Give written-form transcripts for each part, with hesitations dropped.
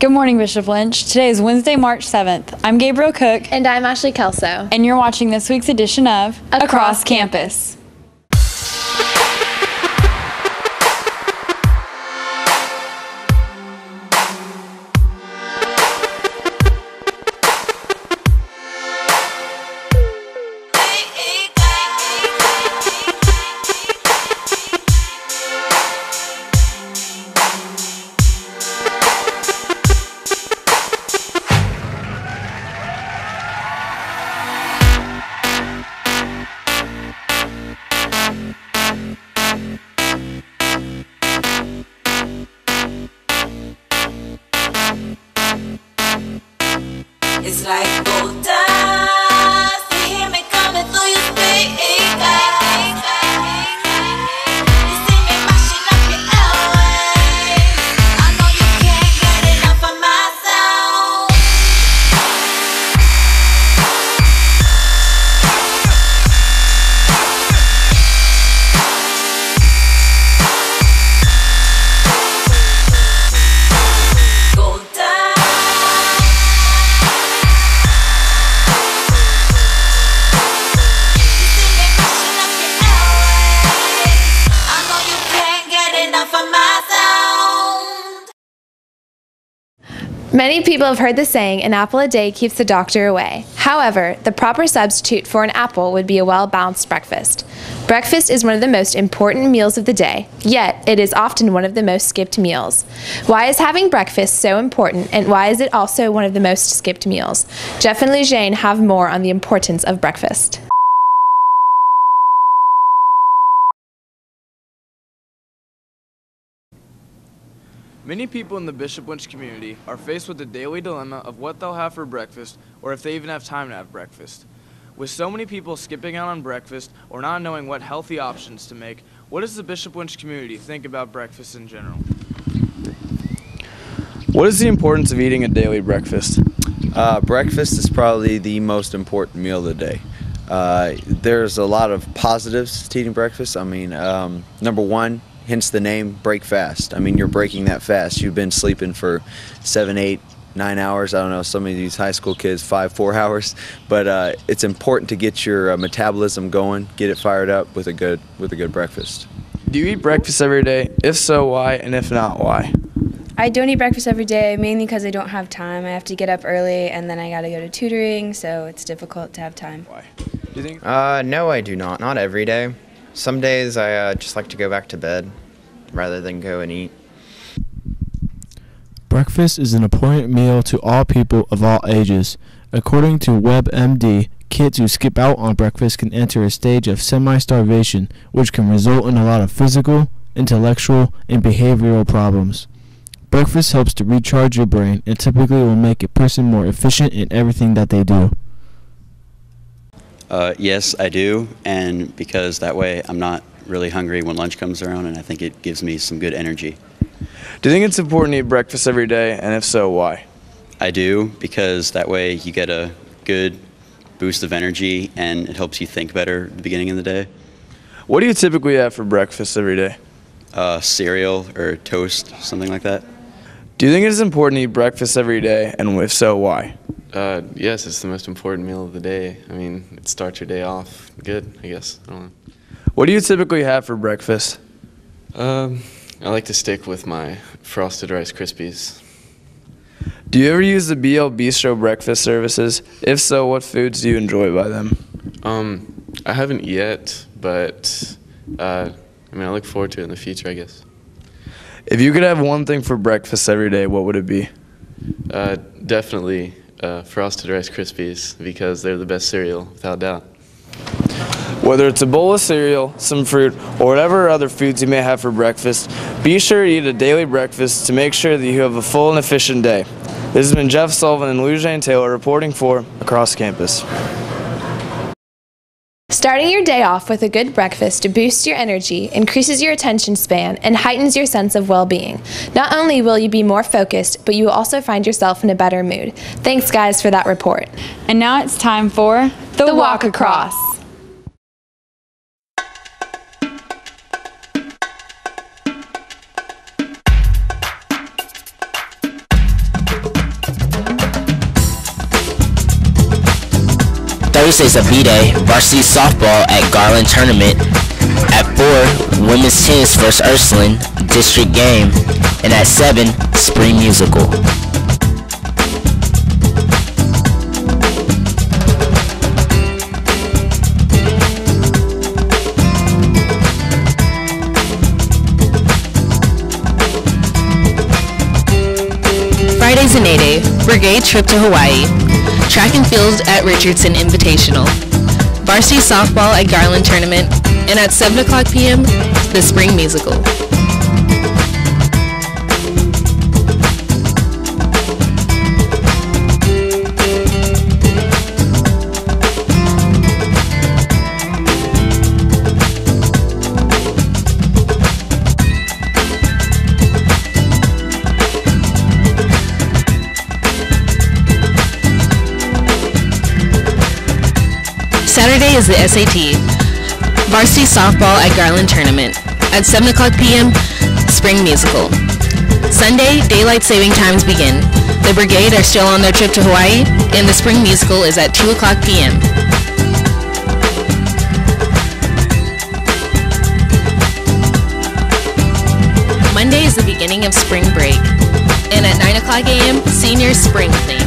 Good morning, Bishop Lynch. Today is Wednesday, March 7th. I'm Gabriel Cook. And I'm Ashley Kelso. And you're watching this week's edition of Across Campus. It's like gold dust. You hear me coming through your speakers. You see me mashing up your airwaves. I know you can't get enough of my sound. Gold dust. Many people have heard the saying, an apple a day keeps the doctor away. However, the proper substitute for an apple would be a well-balanced breakfast. Breakfast is one of the most important meals of the day, yet it is often one of the most skipped meals. Why is having breakfast so important, and why is it also one of the most skipped meals? Jeff and Lujane have more on the importance of breakfast. Many people in the Bishop Lynch community are faced with the daily dilemma of what they'll have for breakfast or if they even have time to have breakfast. With so many people skipping out on breakfast or not knowing what healthy options to make, what does the Bishop Lynch community think about breakfast in general? What is the importance of eating a daily breakfast? Breakfast is probably the most important meal of the day. There's a lot of positives to eating breakfast. I mean, number one, hence the name, break fast. I mean, you're breaking that fast. You've been sleeping for 7, 8, 9 hours. I don't know, some of these high school kids, 5, 4 hours. But it's important to get your metabolism going, get it fired up with a good breakfast. Do you eat breakfast every day? If so, why? And if not, why? I don't eat breakfast every day, mainly because I don't have time. I have to get up early, and then I got to go to tutoring, so it's difficult to have time. Why? Do you think? No, I do not. Not every day. Some days I just like to go back to bed rather than go and eat. Breakfast is an important meal to all people of all ages. According to WebMD, kids who skip out on breakfast can enter a stage of semi-starvation, which can result in a lot of physical, intellectual, and behavioral problems. Breakfast helps to recharge your brain and typically will make a person more efficient in everything that they do. Yes, I do, and because that way I'm not really hungry when lunch comes around, and I think it gives me some good energy. Do you think it's important to eat breakfast every day, and if so, why? I do, because that way you get a good boost of energy, and it helps you think better at the beginning of the day. What do you typically have for breakfast every day? Cereal or toast, something like that. Do you think it is important to eat breakfast every day, and if so, why? Yes, it's the most important meal of the day. I mean, it starts your day off good, I guess. I don't know. What do you typically have for breakfast? I like to stick with my frosted Rice Krispies. Do you ever use the BL Bistro breakfast services? If so, what foods do you enjoy by them? I haven't yet, but I look forward to it in the future, I guess. If you could have one thing for breakfast every day, what would it be? Definitely frosted Rice Krispies, because they're the best cereal, without doubt. Whether it's a bowl of cereal, some fruit, or whatever other foods you may have for breakfast, be sure to eat a daily breakfast to make sure that you have a full and efficient day. This has been Jeff Sullivan and Lujane Taylor reporting for Across Campus. Starting your day off with a good breakfast boosts your energy, increases your attention span, and heightens your sense of well-being. Not only will you be more focused, but you will also find yourself in a better mood. Thanks, guys, for that report. And now it's time for the Walk Across. Thursday's a B-Day, varsity softball at Garland Tournament. At 4, women's tennis vs. Ursuline, district game. And at 7, spring musical. Friday's an A-Day, brigade trip to Hawaii. Track and field at Richardson Invitational. Varsity softball at Garland Tournament. And at 7 o'clock p.m., the spring musical. Saturday is the SAT. Varsity softball at Garland Tournament. At 7 o'clock p.m., spring musical. Sunday, daylight saving times begin. The brigade are still on their trip to Hawaii, and the spring musical is at 2 o'clock p.m. Monday is the beginning of spring break. And at 9 o'clock a.m., senior spring theme.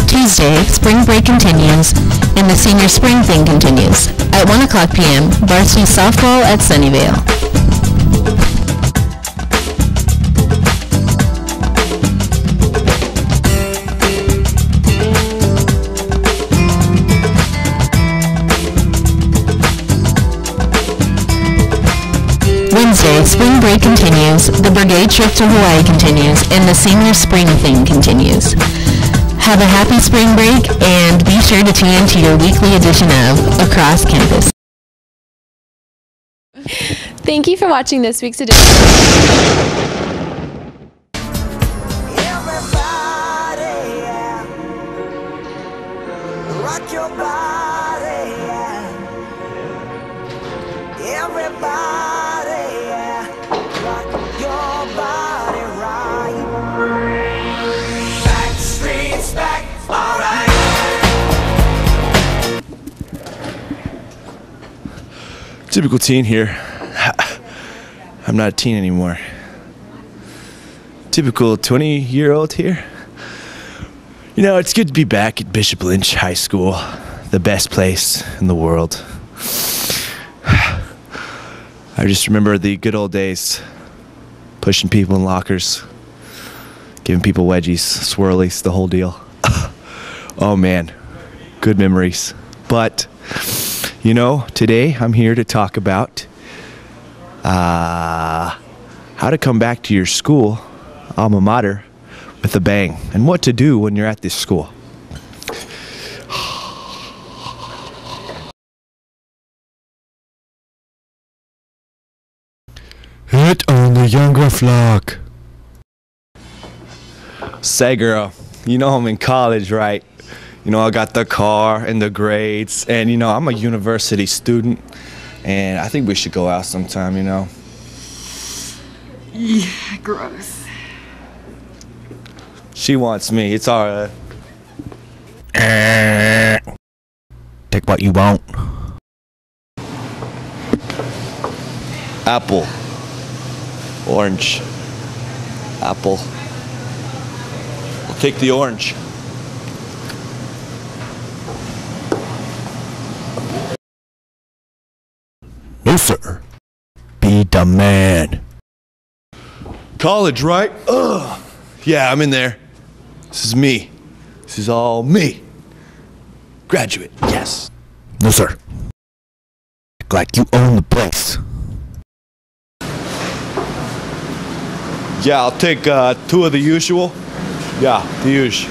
Tuesday, spring break continues, and the senior spring thing continues. At 1 o'clock p.m., varsity softball at Sunnyvale. Wednesday, spring break continues, the brigade trip to Hawaii continues, and the senior spring thing continues. Have a happy spring break, and be sure to tune in to your weekly edition of Across Campus. Thank you for watching this week's edition. Rock your body, yeah. Everybody, yeah. Rock your body right. Back streets back, alright. Typical teen here. I'm not a teen anymore. Typical 20-year-old here. You know, it's good to be back at Bishop Lynch High School, the best place in the world. I just remember the good old days, pushing people in lockers, giving people wedgies, swirlies, the whole deal. Oh man, good memories. But, you know, today I'm here to talk about how to come back to your school, alma mater, with a bang, and what to do when you're at this school. Hit on the younger flock. Say, girl, you know I'm in college, right? You know, I got the car and the grades, and you know, I'm a university student, and I think we should go out sometime, you know? Yeah, gross. She wants me, it's alright. Take what you want. Apple. Orange. Apple. I'll take the orange. No, sir. Be the man. College, right? Ugh. Yeah, I'm in there. This is me. This is all me. Graduate, yes. No, sir. Act like you own the place. Yeah, I'll take 2 of the usual. Yeah, the usual.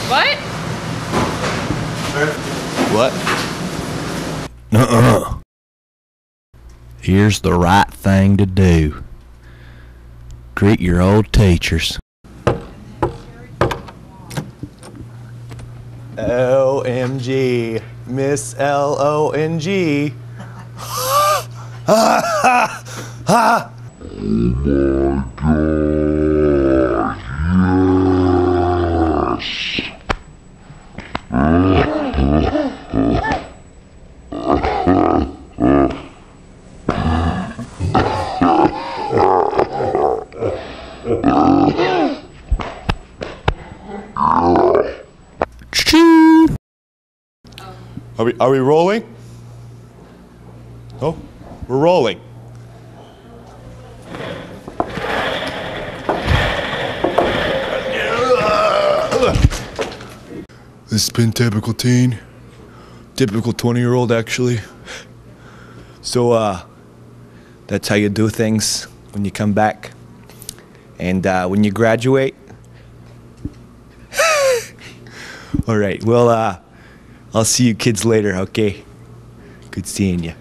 What? What? Nuh-uh. Here's the right thing to do. Greet your old teachers. OMG. Miss L-O-N-G. Are we rolling? Oh, we're rolling. This has been typical teen. Typical 20-year-old, actually. So, that's how you do things when you come back. And when you graduate. All right, well, I'll see you kids later, okay? Good seeing you.